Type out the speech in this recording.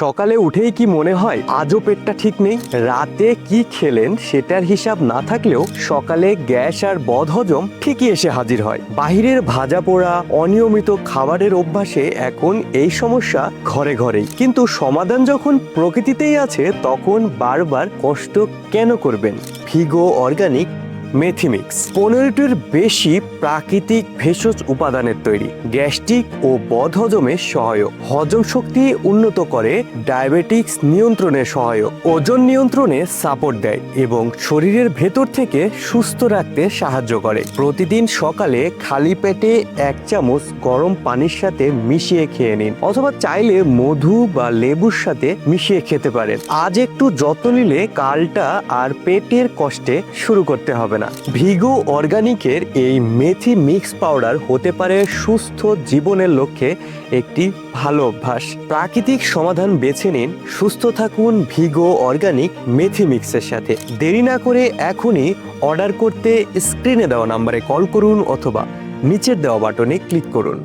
সকালে উঠেই কি মনে হয় আজও পেটটা ঠিক নেই? রাতে কি খেলেন সেটার হিসাব না থাকলেও সকালে গ্যাস আর বদহজম ঠিকই এসে হাজির হয়। বাহিরের ভাজা পোড়া অনিয়মিত খাবারের অভ্যাসে এখন এই সমস্যা ঘরে ঘরেই। কিন্তু সমাধান যখন প্রকৃতিতেই আছে, তখন বারবার কষ্ট কেন করবেন? ভিগো অর্গানিক মেথি মিক্স 15টির বেশি প্রাকৃতিক ভেষজ উপাদানের তৈরি, গ্যাস্ট্রিক ও বদহজমে সহায়ক, হজম শক্তি উন্নত করে, ডায়াবেটিক্স নিয়ন্ত্রণে সহায়ক, ওজন নিয়ন্ত্রণে সাপোর্ট দেয় এবং শরীরের ভেতর থেকে সুস্থ রাখতে সাহায্য করে। প্রতিদিন সকালে খালি পেটে 1 চামচ গরম পানির সাথে মিশিয়ে খেয়ে নিন, অথবা চাইলে মধু বা লেবুর সাথে মিশিয়ে খেতে পারেন। আজ একটু যত্ন নিলে কালটা আর পেটের কষ্টে শুরু করতে হবে না। ভিগো অর্গানিকের এই মেথি মিক্স পাউডার হতে পারে সুস্থ জীবনের লক্ষ্যে একটি ভালো অভ্যাস। প্রাকৃতিক সমাধান বেছে নিন, সুস্থ থাকুন ভিগো অর্গানিক মেথি মিক্সের সাথে। দেরি না করে এখনই অর্ডার করতে স্ক্রিনে দেওয়া নাম্বারে কল করুন অথবা নিচের দেওয়া বাটনে ক্লিক করুন।